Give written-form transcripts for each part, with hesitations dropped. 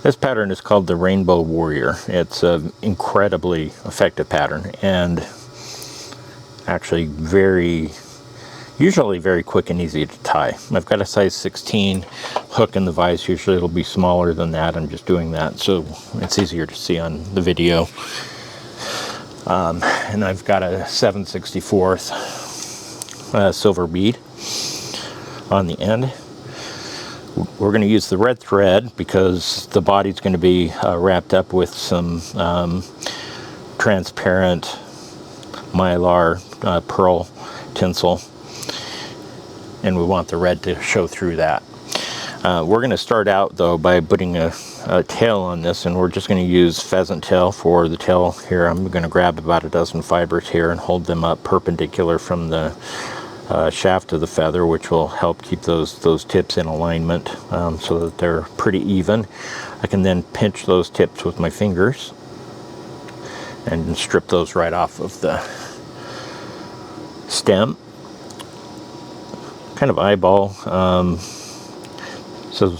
This pattern is called the Rainbow Warrior. It's an incredibly effective pattern, and actually usually very quick and easy to tie. I've got a size 16 hook in the vise. Usually it'll be smaller than that. I'm just doing that so it's easier to see on the video. And I've got a 7/64 silver bead on the end. We're going to use the red thread because the body's going to be wrapped up with some transparent mylar pearl tinsel, and we want the red to show through that. We're going to start out though by putting a tail on this, and we're just going to use pheasant tail for the tail here. I'm going to grab about a dozen fibers here and hold them up perpendicular from the shaft of the feather, which will help keep those tips in alignment so that they're pretty even. I can then pinch those tips with my fingers and strip those right off of the stem. Kind of eyeball. So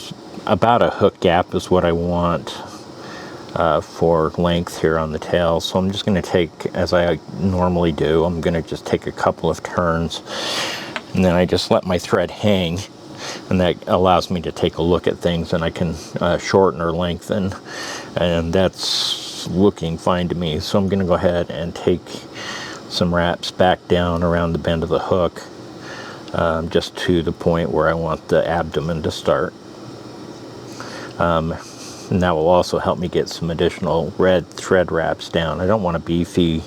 about a hook gap is what I want for length here on the tail. So I'm just going to take, as I normally do, I'm going to just take a couple of turns, and then I just let my thread hang, and that allows me to take a look at things, and I can shorten or lengthen, and that's looking fine to me. So I'm going to go ahead and take some wraps back down around the bend of the hook, just to the point where I want the abdomen to start. And that will also help me get some additional red thread wraps down. I don't want a beefy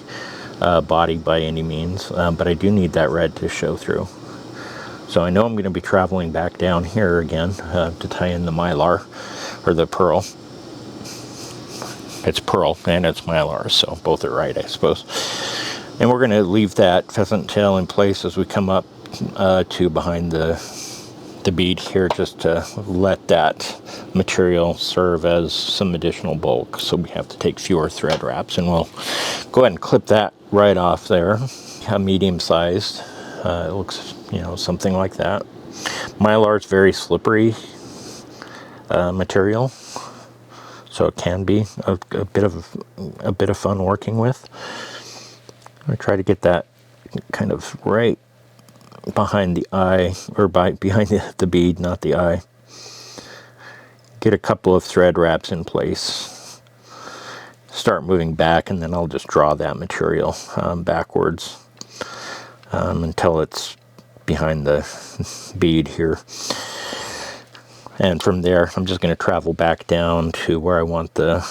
body by any means, but I do need that red to show through. So I know I'm going to be traveling back down here again to tie in the mylar, or the pearl. It's pearl and it's mylar, so both are right, I suppose. And we're going to leave that pheasant tail in place as we come up to behind the bead here, just to let that material serve as some additional bulk, so we have to take fewer thread wraps. And we'll go ahead and clip that right off there. A medium sized, it looks, something like that. Mylar is very slippery material, so it can be a bit of fun working with. I'm going to try to get that kind of right behind the eye, or behind the bead, not the eye. Get a couple of thread wraps in place. Start moving back, and then I'll just draw that material backwards until it's behind the bead here. And from there, I'm just going to travel back down to where I want the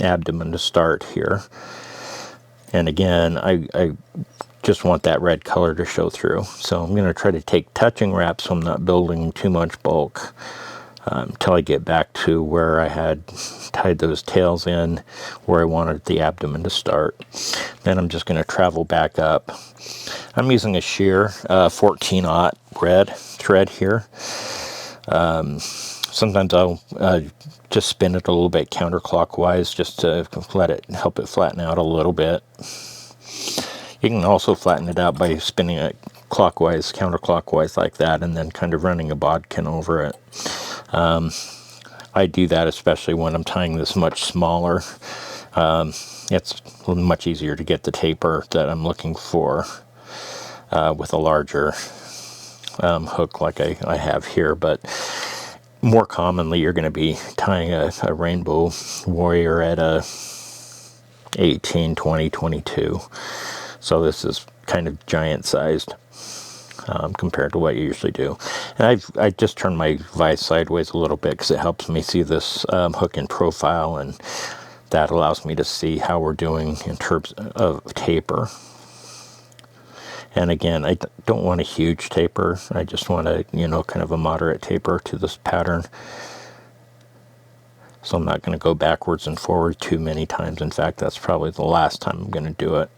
abdomen to start here. And again, I just want that red color to show through. So I'm going to try to take touching wraps so I'm not building too much bulk until I get back to where I had tied those tails in, where I wanted the abdomen to start. Then I'm just going to travel back up. I'm using a sheer 14-aught red thread here. Sometimes I'll just spin it a little bit counterclockwise just to help it flatten out a little bit. You can also flatten it out by spinning it clockwise, counterclockwise like that, and then kind of running a bodkin over it. I do that especially when I'm tying this much smaller. It's much easier to get the taper that I'm looking for with a larger hook like I have here, but more commonly you're going to be tying a Rainbow Warrior at a 18, 20, 22. So this is kind of giant sized compared to what you usually do. And I just turned my vise sideways a little bit because it helps me see this hook in profile, and that allows me to see how we're doing in terms of taper. And again, I don't want a huge taper. I just want a, kind of a moderate taper to this pattern. So I'm not going to go backwards and forward too many times. In fact, that's probably the last time I'm going to do it.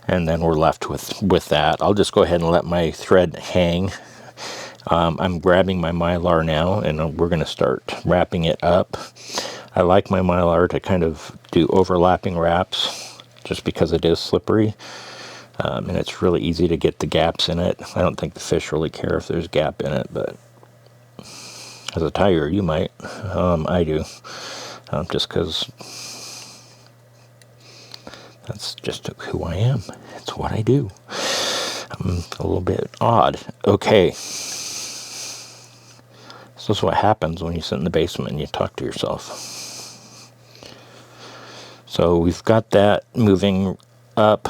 And then we're left with that. I'll just go ahead and let my thread hang. I'm grabbing my mylar now, and we're going to start wrapping it up. I like my mylar to kind of do overlapping wraps just because it is slippery. And it's really easy to get the gaps in it. I don't think the fish really care if there's a gap in it, but As a tyer, you might. I do. Just because that's just who I am. It's what I do. I'm a little bit odd. Okay. This is what happens when you sit in the basement and you talk to yourself. So we've got that moving up.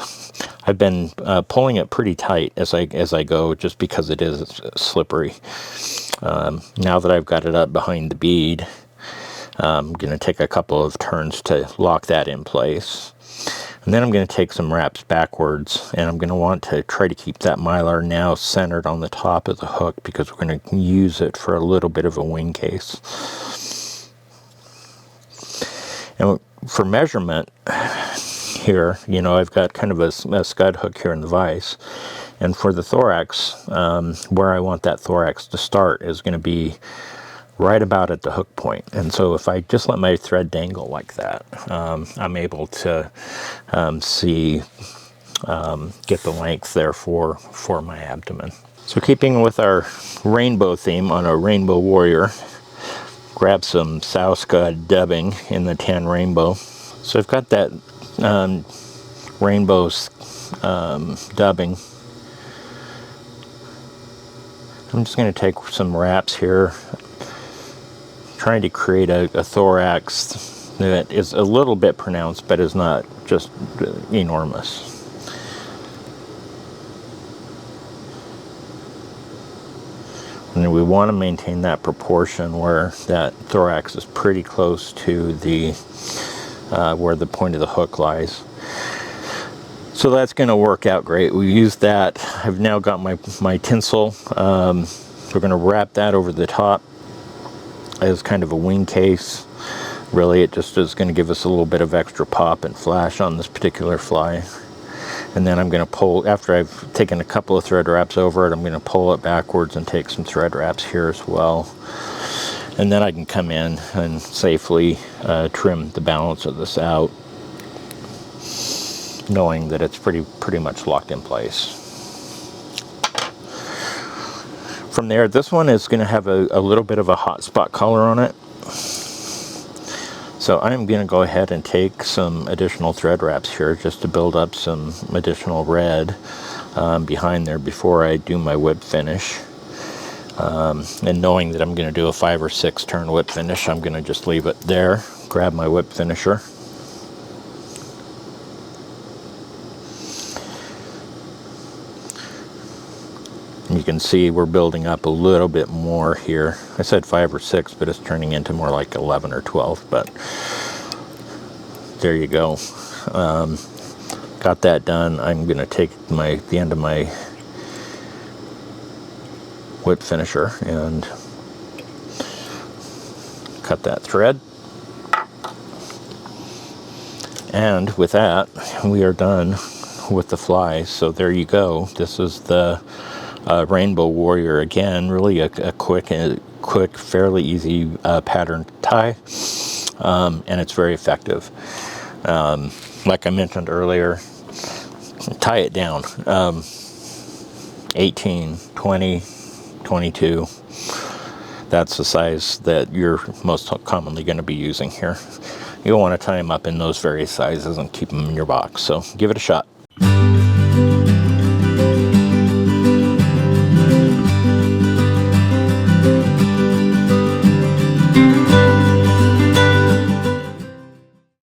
I've been pulling it pretty tight as I go, just because it is slippery. Now that I've got it up behind the bead, I'm going to take a couple of turns to lock that in place. And then I'm going to take some wraps backwards, and I'm going to want to try to keep that mylar now centered on the top of the hook, because we're going to use it for a little bit of a wing case. And for measurement here, you know, I've got kind of a scud hook here in the vise. And for the thorax, where I want that thorax to start is going to be right about at the hook point. And so if I just let my thread dangle like that, I'm able to get the length there for my abdomen. So keeping with our rainbow theme on a Rainbow Warrior, grab some Sow Scud dubbing in the tan rainbow. So I've got that rainbow dubbing. I'm just going to take some wraps here, trying to create a thorax that is a little bit pronounced, but is not just enormous. And we want to maintain that proportion where that thorax is pretty close to the where the point of the hook lies. So that's going to work out great. We use that. I've now got my tinsel. We're going to wrap that over the top as kind of a wing case. Really, it just is going to give us a little bit of extra pop and flash on this particular fly. And then I'm going to pull, after I've taken a couple of thread wraps over it, I'm going to pull it backwards and take some thread wraps here as well. And then I can come in and safely trim the balance of this out, knowing that it's pretty much locked in place. From there, this one is going to have a little bit of a hot spot color on it. So I'm going to go ahead and take some additional thread wraps here just to build up some additional red behind there before I do my whip finish. And knowing that I'm going to do a 5 or 6 turn whip finish, I'm going to just leave it there, grab my whip finisher. You can see we're building up a little bit more here. I said 5 or 6, but it's turning into more like 11 or 12, but there you go. Got that done. I'm going to take the end of my whip finisher and cut that thread. And with that, we are done with the fly. So there you go. This is the Rainbow Warrior. Again, really a quick, fairly easy pattern tie, and it's very effective. Like I mentioned earlier, tie it down. 18, 20, 22. That's the size that you're most commonly going to be using here. You'll want to tie them up in those various sizes and keep them in your box. So give it a shot.